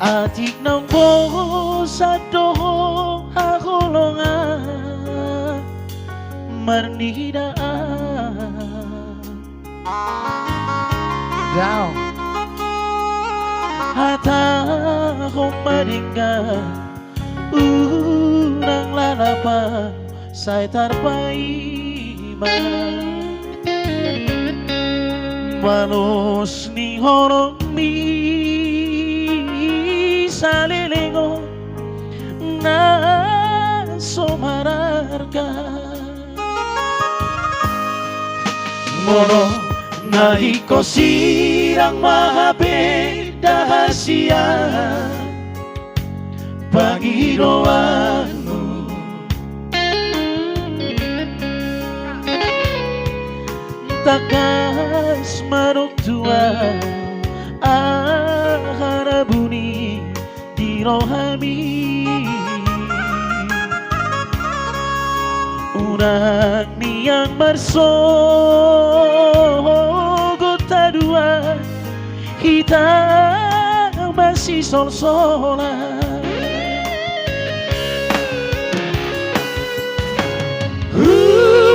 Adik nampo sadoh hakolongan marnidaan Down. hata komadingga unang lalapan say tarpaiman manos ni horomi salilingo na somararga mono na ikosirang mahapedahasya Panginoanmu takas marugtua harabuni di rohami unang niyang marsogot dua kita masih sol-solan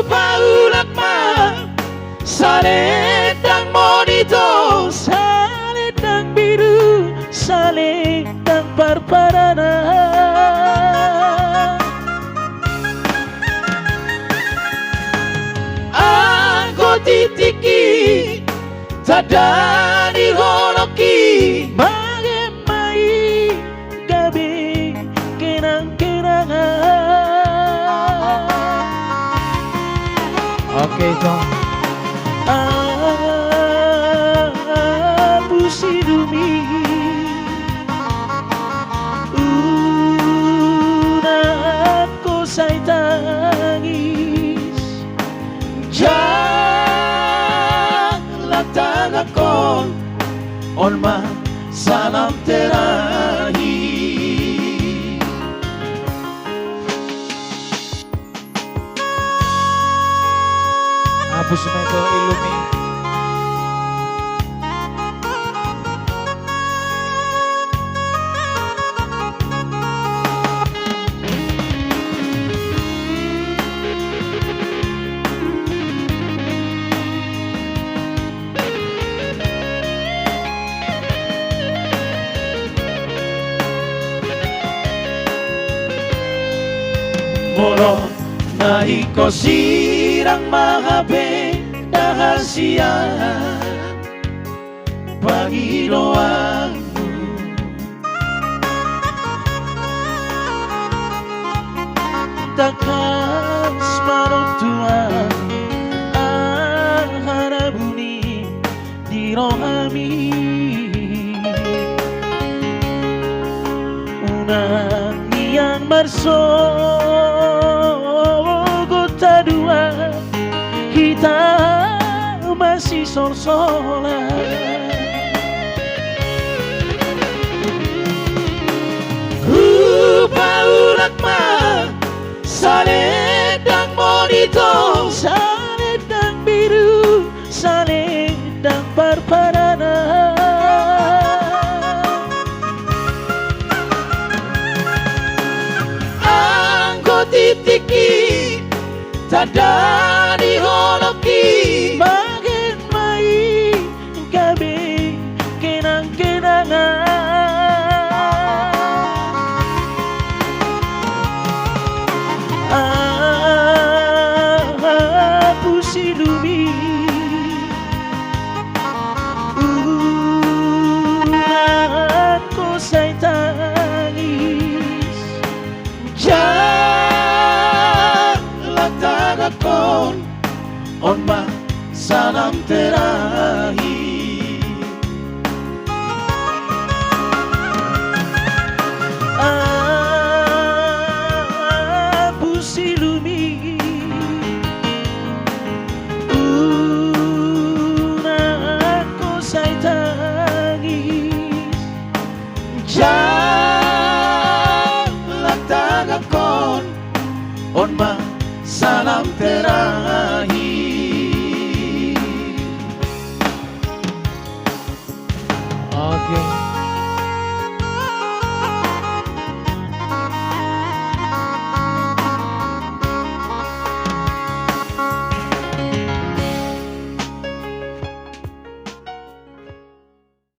Paulat ma Salendang monito Salendang biru Salendang parparana Angko titiki Tadani holoki Magemai gabi kenang-kenangan Oke, Tom. Aku sidumi Unakku say tangis Janganlah tanganku Olma salam terakhir Hapus na ito, Ilumi. Moro na ikosirang mahapedahasya Panginoanmu takas marugtua harabuni di rohami unang niyang marsogot dua kita masih sol-solan Paulat ma Salendang monito Salendang biru Salendang parparana Angko titiki Tadani holoki Magen mai gabi kenang-kenangan Aku silumi Unakku say tangis Janganlah tanganku Onma salam terakhir Aku silumi Unakku say tangis Janganlah tanganku Onma salam terakhir